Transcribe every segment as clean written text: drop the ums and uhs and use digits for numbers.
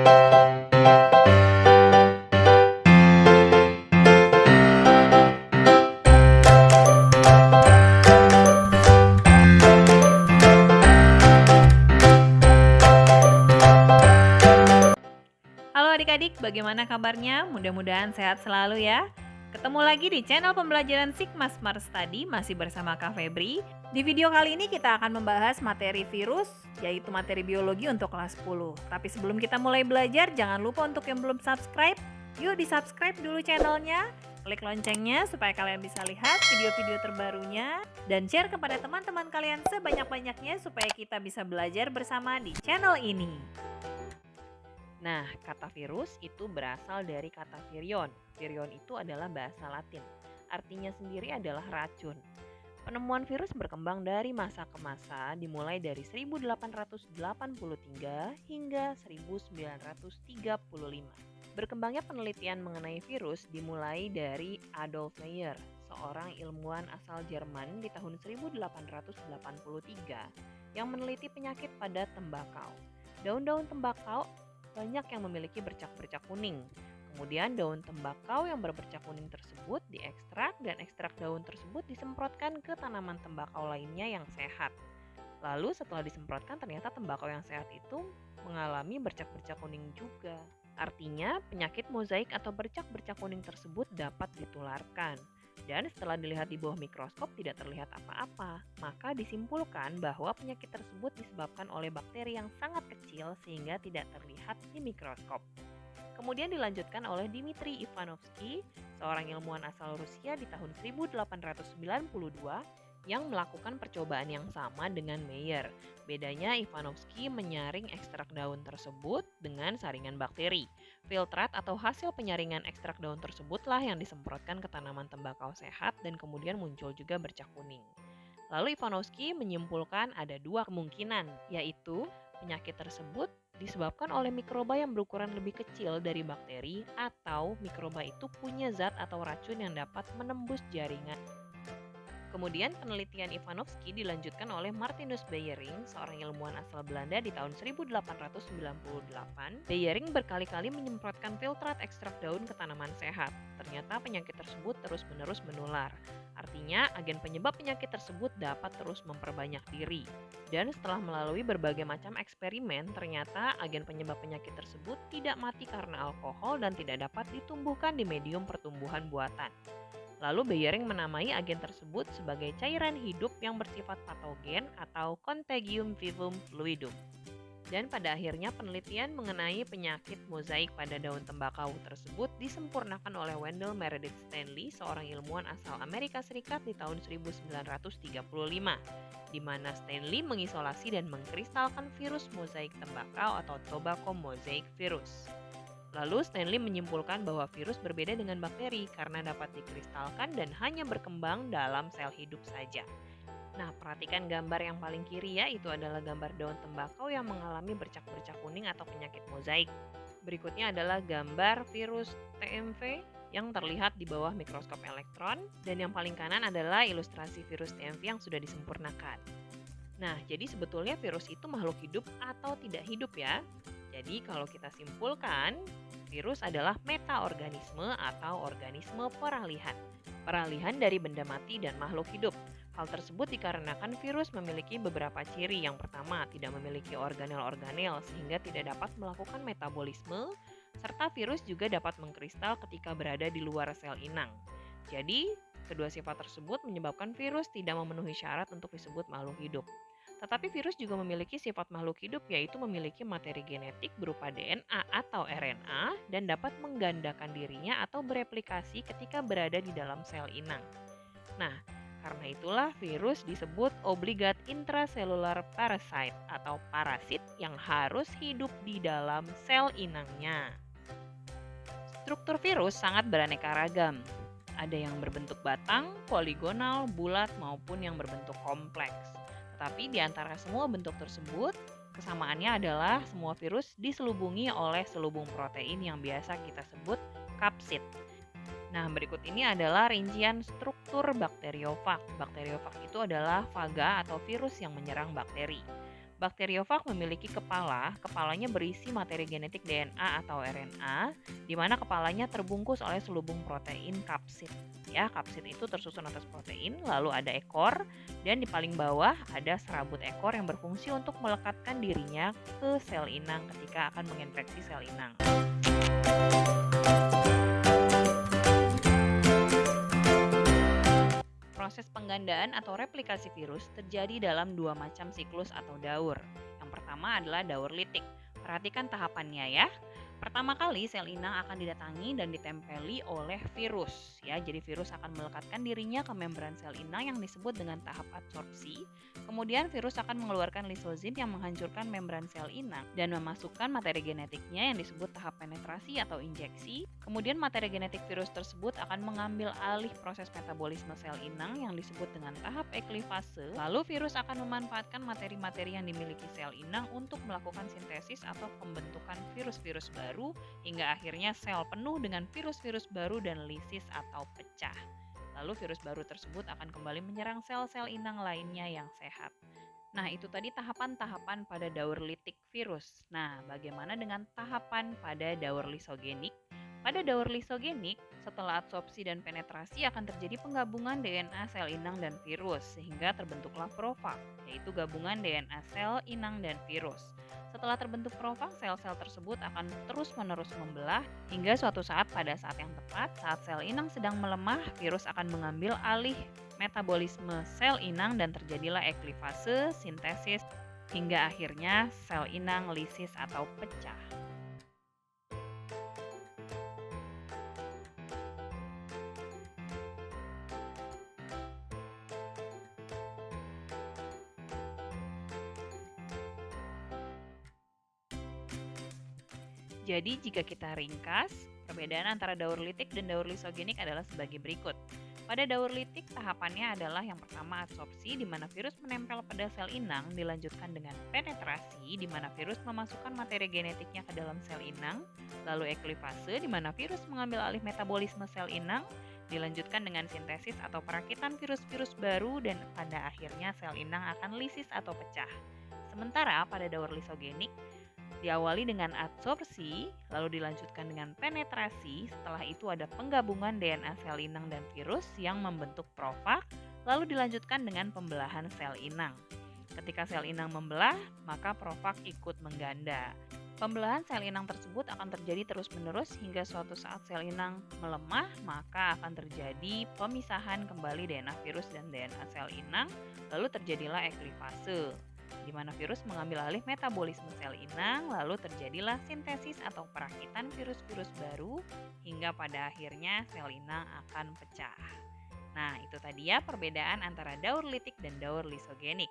Halo adik-adik, bagaimana kabarnya? Mudah-mudahan sehat selalu ya. Ketemu lagi di channel pembelajaran Sigma Smart Study, masih bersama Kak Febri. Di video kali ini kita akan membahas materi virus, yaitu materi biologi untuk kelas 10. Tapi sebelum kita mulai belajar, jangan lupa untuk yang belum subscribe, yuk di-subscribe dulu channelnya. Klik loncengnya supaya kalian bisa lihat video-video terbarunya. Dan share kepada teman-teman kalian sebanyak-banyaknya supaya kita bisa belajar bersama di channel ini. Nah, kata virus itu berasal dari kata virion. Virion itu adalah bahasa Latin. Artinya sendiri adalah racun. Penemuan virus berkembang dari masa ke masa, dimulai dari 1883 hingga 1935. Berkembangnya penelitian mengenai virus dimulai dari Adolf Meyer, seorang ilmuwan asal Jerman di tahun 1883 yang meneliti penyakit pada tembakau. Daun-daun tembakau banyak yang memiliki bercak-bercak kuning. Kemudian daun tembakau yang berbercak kuning tersebut diekstrak dan ekstrak daun tersebut disemprotkan ke tanaman tembakau lainnya yang sehat. Lalu setelah disemprotkan ternyata tembakau yang sehat itu mengalami bercak-bercak kuning juga. Artinya penyakit mozaik atau bercak-bercak kuning tersebut dapat ditularkan. Dan setelah dilihat di bawah mikroskop tidak terlihat apa-apa, maka disimpulkan bahwa penyakit tersebut disebabkan oleh bakteri yang sangat kecil sehingga tidak terlihat di mikroskop. Kemudian dilanjutkan oleh Dmitri Ivanovsky, seorang ilmuwan asal Rusia di tahun 1892 yang melakukan percobaan yang sama dengan Meyer. Bedanya Ivanovsky menyaring ekstrak daun tersebut dengan saringan bakteri. Filtrat atau hasil penyaringan ekstrak daun tersebutlah yang disemprotkan ke tanaman tembakau sehat dan kemudian muncul juga bercak kuning. Lalu Ivanovsky menyimpulkan ada dua kemungkinan, yaitu penyakit tersebut disebabkan oleh mikroba yang berukuran lebih kecil dari bakteri atau mikroba itu punya zat atau racun yang dapat menembus jaringan. Kemudian penelitian Ivanovsky dilanjutkan oleh Martinus Beijering, seorang ilmuwan asal Belanda di tahun 1898. Beijering berkali-kali menyemprotkan filtrat ekstrak daun ke tanaman sehat. Ternyata penyakit tersebut terus-menerus menular. Artinya agen penyebab penyakit tersebut dapat terus memperbanyak diri. Dan setelah melalui berbagai macam eksperimen, ternyata agen penyebab penyakit tersebut tidak mati karena alkohol dan tidak dapat ditumbuhkan di medium pertumbuhan buatan. Lalu Beijering menamai agen tersebut sebagai cairan hidup yang bersifat patogen atau Contagium vivum fluidum. Dan pada akhirnya penelitian mengenai penyakit mozaik pada daun tembakau tersebut disempurnakan oleh Wendell Meredith Stanley, seorang ilmuwan asal Amerika Serikat di tahun 1935, di mana Stanley mengisolasi dan mengkristalkan virus mozaik tembakau atau tobacco mosaic virus. Lalu Stanley menyimpulkan bahwa virus berbeda dengan bakteri karena dapat dikristalkan dan hanya berkembang dalam sel hidup saja. Nah, perhatikan gambar yang paling kiri ya, itu adalah gambar daun tembakau yang mengalami bercak-bercak kuning atau penyakit mozaik. Berikutnya adalah gambar virus TMV yang terlihat di bawah mikroskop elektron, dan yang paling kanan adalah ilustrasi virus TMV yang sudah disempurnakan. Nah, jadi sebetulnya virus itu makhluk hidup atau tidak hidup ya? Jadi kalau kita simpulkan, virus adalah metaorganisme atau organisme peralihan. Peralihan dari benda mati dan makhluk hidup. Hal tersebut dikarenakan virus memiliki beberapa ciri. Yang pertama, tidak memiliki organel-organel sehingga tidak dapat melakukan metabolisme, serta virus juga dapat mengkristal ketika berada di luar sel inang. Jadi, kedua sifat tersebut menyebabkan virus tidak memenuhi syarat untuk disebut makhluk hidup. Tetapi virus juga memiliki sifat makhluk hidup, yaitu memiliki materi genetik berupa DNA atau RNA dan dapat menggandakan dirinya atau bereplikasi ketika berada di dalam sel inang. Nah, karena itulah virus disebut obligate intracellular parasite atau parasit yang harus hidup di dalam sel inangnya. Struktur virus sangat beraneka ragam. Ada yang berbentuk batang, poligonal, bulat maupun yang berbentuk kompleks. Tetapi di antara semua bentuk tersebut, kesamaannya adalah semua virus diselubungi oleh selubung protein yang biasa kita sebut kapsid. Nah, berikut ini adalah rincian struktur bakteriofag. Bakteriofag itu adalah faga atau virus yang menyerang bakteri. Bakteriofag memiliki kepalanya berisi materi genetik DNA atau RNA, di mana kepalanya terbungkus oleh selubung protein kapsid. Ya, kapsid itu tersusun atas protein, lalu ada ekor, dan di paling bawah ada serabut ekor yang berfungsi untuk melekatkan dirinya ke sel inang ketika akan menginfeksi sel inang. Proses penggandaan atau replikasi virus terjadi dalam dua macam siklus atau daur. Yang pertama adalah daur litik. Perhatikan tahapannya ya. Pertama kali sel inang akan didatangi dan ditempeli oleh virus ya. Jadi virus akan melekatkan dirinya ke membran sel inang yang disebut dengan tahap adsorpsi. Kemudian virus akan mengeluarkan lisozim yang menghancurkan membran sel inang dan memasukkan materi genetiknya yang disebut tahap penetrasi atau injeksi. Kemudian materi genetik virus tersebut akan mengambil alih proses metabolisme sel inang yang disebut dengan tahap eklifase. Lalu virus akan memanfaatkan materi-materi yang dimiliki sel inang untuk melakukan sintesis atau pembentukan virus-virus baru hingga akhirnya sel penuh dengan virus-virus baru dan lisis atau pecah. Lalu virus baru tersebut akan kembali menyerang sel-sel inang lainnya yang sehat. Nah, itu tadi tahapan-tahapan pada daur litik virus. Nah, bagaimana dengan tahapan pada daur lisogenik? Pada daur lisogenik, setelah adsorpsi dan penetrasi akan terjadi penggabungan DNA sel inang dan virus sehingga terbentuklah profag, yaitu gabungan DNA sel inang dan virus. Setelah terbentuk profag, sel-sel tersebut akan terus-menerus membelah hingga suatu saat pada saat yang tepat, saat sel inang sedang melemah, virus akan mengambil alih metabolisme sel inang dan terjadilah eklifase, sintesis, hingga akhirnya sel inang lisis atau pecah. Jadi jika kita ringkas, perbedaan antara daur litik dan daur lisogenik adalah sebagai berikut. Pada daur litik, tahapannya adalah yang pertama adsorpsi, di mana virus menempel pada sel inang, dilanjutkan dengan penetrasi, di mana virus memasukkan materi genetiknya ke dalam sel inang, lalu eklifase, di mana virus mengambil alih metabolisme sel inang, dilanjutkan dengan sintesis atau perakitan virus-virus baru, dan pada akhirnya sel inang akan lisis atau pecah. Sementara pada daur lisogenik, diawali dengan adsorpsi, lalu dilanjutkan dengan penetrasi, setelah itu ada penggabungan DNA sel inang dan virus yang membentuk profag, lalu dilanjutkan dengan pembelahan sel inang. Ketika sel inang membelah, maka profag ikut mengganda. Pembelahan sel inang tersebut akan terjadi terus-menerus hingga suatu saat sel inang melemah, maka akan terjadi pemisahan kembali DNA virus dan DNA sel inang, lalu terjadilah eklifase, di mana virus mengambil alih metabolisme sel inang, lalu terjadilah sintesis atau perakitan virus-virus baru, hingga pada akhirnya sel inang akan pecah. Nah, itu tadi ya perbedaan antara daur litik dan daur lisogenik.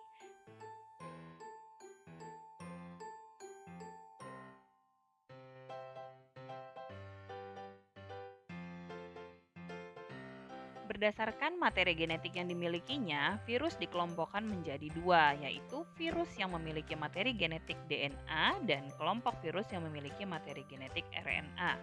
Berdasarkan materi genetik yang dimilikinya, virus dikelompokkan menjadi dua, yaitu virus yang memiliki materi genetik DNA dan kelompok virus yang memiliki materi genetik RNA.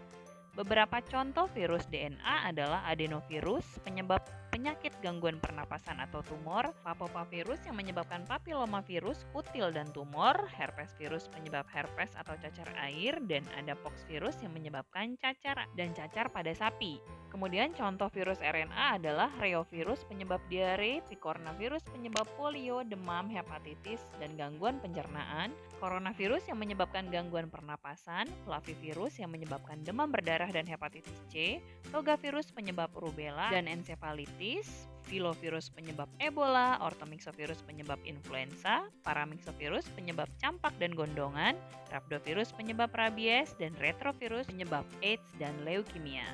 Beberapa contoh virus DNA adalah adenovirus, penyebab penyakit gangguan pernapasan atau tumor, papopavirus yang menyebabkan papilomavirus, kutil dan tumor, herpes virus penyebab herpes atau cacar air, dan ada poxvirus yang menyebabkan cacar dan cacar pada sapi. Kemudian contoh virus RNA adalah reovirus penyebab diare, picornavirus penyebab polio, demam, hepatitis, dan gangguan pencernaan, coronavirus yang menyebabkan gangguan pernapasan, flavivirus yang menyebabkan demam berdarah dan hepatitis C, togavirus penyebab rubella dan ensefalitis, filovirus penyebab Ebola, ortomyxovirus penyebab influenza, paramyxovirus penyebab campak dan gondongan, rhabdovirus penyebab rabies, dan retrovirus penyebab AIDS dan leukemia.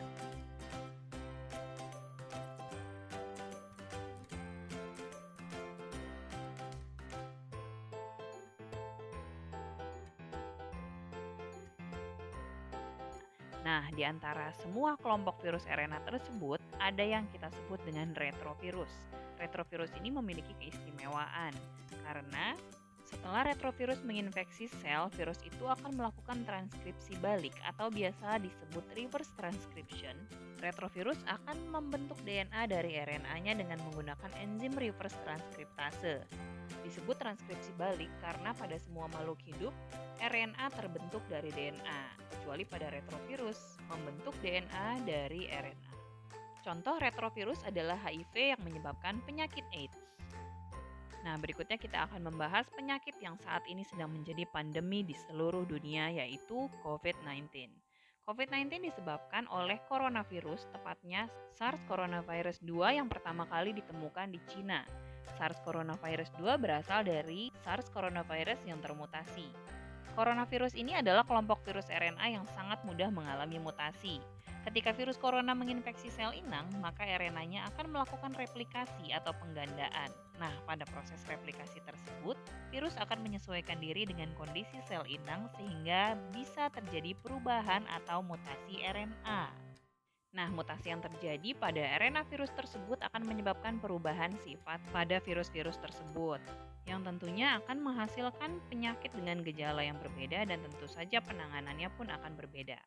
Nah, di antara semua kelompok virus RNA tersebut, ada yang kita sebut dengan retrovirus. Retrovirus ini memiliki keistimewaan karena Setelah retrovirus menginfeksi sel, virus itu akan melakukan transkripsi balik atau biasa disebut reverse transcription. Retrovirus akan membentuk DNA dari RNA-nya dengan menggunakan enzim reverse transkriptase. Disebut transkripsi balik karena pada semua makhluk hidup, RNA terbentuk dari DNA, kecuali pada retrovirus membentuk DNA dari RNA. Contoh retrovirus adalah HIV yang menyebabkan penyakit AIDS. Nah, berikutnya kita akan membahas penyakit yang saat ini sedang menjadi pandemi di seluruh dunia, yaitu COVID-19. COVID-19 disebabkan oleh coronavirus, tepatnya SARS coronavirus 2 yang pertama kali ditemukan di Cina. SARS coronavirus 2 berasal dari SARS coronavirus yang termutasi. Coronavirus ini adalah kelompok virus RNA yang sangat mudah mengalami mutasi. Ketika virus corona menginfeksi sel inang, maka RNA-nya akan melakukan replikasi atau penggandaan. Nah, pada proses replikasi tersebut, virus akan menyesuaikan diri dengan kondisi sel inang sehingga bisa terjadi perubahan atau mutasi RNA. Nah, mutasi yang terjadi pada RNA virus tersebut akan menyebabkan perubahan sifat pada virus-virus tersebut, yang tentunya akan menghasilkan penyakit dengan gejala yang berbeda dan tentu saja penanganannya pun akan berbeda.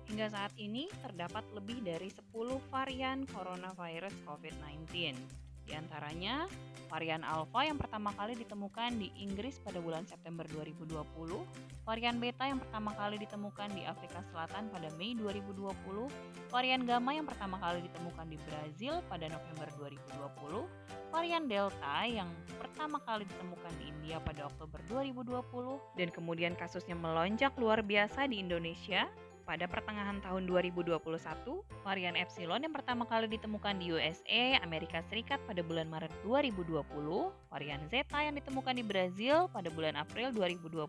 Hingga saat ini terdapat lebih dari 10 varian coronavirus COVID-19. Di antaranya, varian Alpha yang pertama kali ditemukan di Inggris pada bulan September 2020, varian Beta yang pertama kali ditemukan di Afrika Selatan pada Mei 2020, varian Gamma yang pertama kali ditemukan di Brazil pada November 2020, varian Delta yang pertama kali ditemukan di India pada Oktober 2020, dan kemudian kasusnya melonjak luar biasa di Indonesia pada pertengahan tahun 2021, varian Epsilon yang pertama kali ditemukan di USA, Amerika Serikat pada bulan Maret 2020, varian Zeta yang ditemukan di Brazil pada bulan April 2020,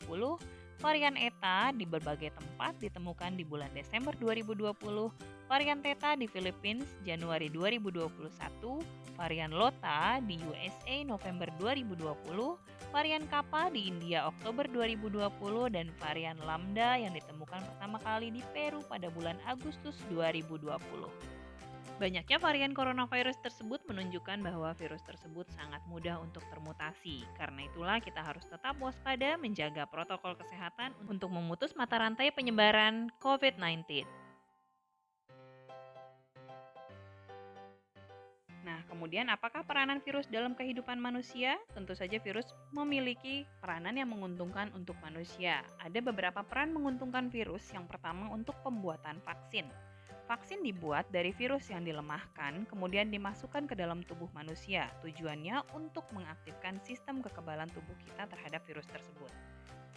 varian Eta di berbagai tempat ditemukan di bulan Desember 2020, varian Theta di Philippines Januari 2021, varian Lota di USA November 2020, varian Kappa di India Oktober 2020, dan varian Lambda yang ditemukan pertama kali di Peru pada bulan Agustus 2020. Banyaknya varian coronavirus tersebut menunjukkan bahwa virus tersebut sangat mudah untuk termutasi. Karena itulah kita harus tetap waspada menjaga protokol kesehatan untuk memutus mata rantai penyebaran COVID-19. Nah, kemudian apakah peranan virus dalam kehidupan manusia? Tentu saja virus memiliki peranan yang menguntungkan untuk manusia. Ada beberapa peran menguntungkan virus. Yang pertama untuk pembuatan vaksin. Vaksin dibuat dari virus yang dilemahkan, kemudian dimasukkan ke dalam tubuh manusia. Tujuannya untuk mengaktifkan sistem kekebalan tubuh kita terhadap virus tersebut.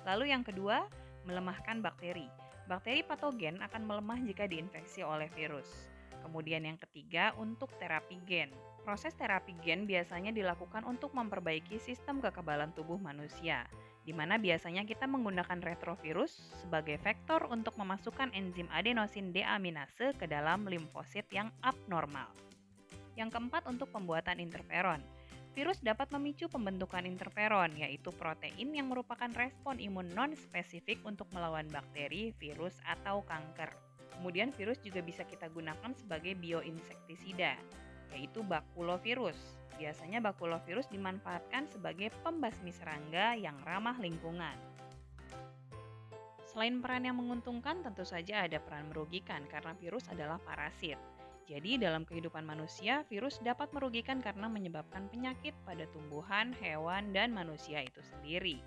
Lalu yang kedua, melemahkan bakteri. Bakteri patogen akan melemah jika diinfeksi oleh virus. Kemudian yang ketiga, untuk terapi gen. Proses terapi gen biasanya dilakukan untuk memperbaiki sistem kekebalan tubuh manusia, di mana biasanya kita menggunakan retrovirus sebagai vektor untuk memasukkan enzim adenosin deaminase ke dalam limfosit yang abnormal. Yang keempat, untuk pembuatan interferon. Virus dapat memicu pembentukan interferon, yaitu protein yang merupakan respon imun non-spesifik untuk melawan bakteri, virus, atau kanker. Kemudian virus juga bisa kita gunakan sebagai bioinsektisida, yaitu bakulovirus. Biasanya bakulovirus dimanfaatkan sebagai pembasmi serangga yang ramah lingkungan. Selain peran yang menguntungkan, tentu saja ada peran merugikan karena virus adalah parasit. Jadi dalam kehidupan manusia, virus dapat merugikan karena menyebabkan penyakit pada tumbuhan, hewan, dan manusia itu sendiri.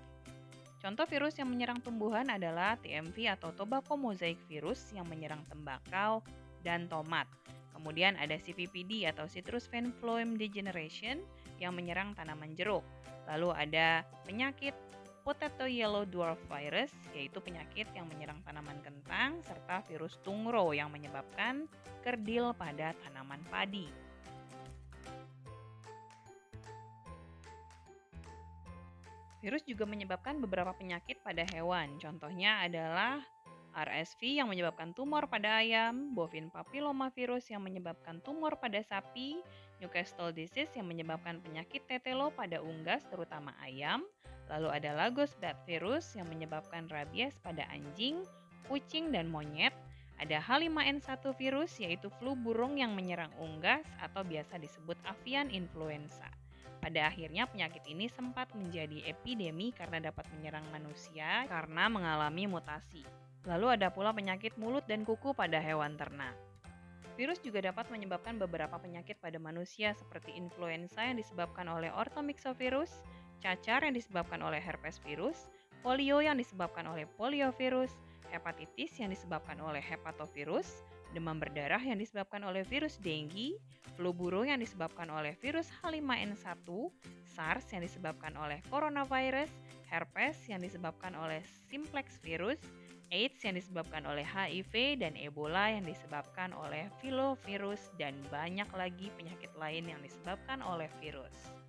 Contoh virus yang menyerang tumbuhan adalah TMV atau tobacco mosaic virus yang menyerang tembakau dan tomat. Kemudian ada CVPD atau citrus vine phloem degeneration yang menyerang tanaman jeruk. Lalu ada penyakit potato yellow dwarf virus, yaitu penyakit yang menyerang tanaman kentang, serta virus tungro yang menyebabkan kerdil pada tanaman padi. Virus juga menyebabkan beberapa penyakit pada hewan. Contohnya adalah RSV yang menyebabkan tumor pada ayam, bovine papillomavirus yang menyebabkan tumor pada sapi, Newcastle disease yang menyebabkan penyakit tetelo pada unggas terutama ayam, lalu ada Lagos bat virus yang menyebabkan rabies pada anjing, kucing, dan monyet, ada H5N1 virus yaitu flu burung yang menyerang unggas atau biasa disebut avian influenza. Pada akhirnya penyakit ini sempat menjadi epidemi karena dapat menyerang manusia karena mengalami mutasi. Lalu ada pula penyakit mulut dan kuku pada hewan ternak. Virus juga dapat menyebabkan beberapa penyakit pada manusia seperti influenza yang disebabkan oleh orthomyxovirus, cacar yang disebabkan oleh herpes virus, polio yang disebabkan oleh poliovirus, hepatitis yang disebabkan oleh hepatovirus, demam berdarah yang disebabkan oleh virus dengue, flu burung yang disebabkan oleh virus H5N1, SARS yang disebabkan oleh coronavirus, herpes yang disebabkan oleh simplex virus, AIDS yang disebabkan oleh HIV, dan Ebola yang disebabkan oleh filovirus, dan banyak lagi penyakit lain yang disebabkan oleh virus.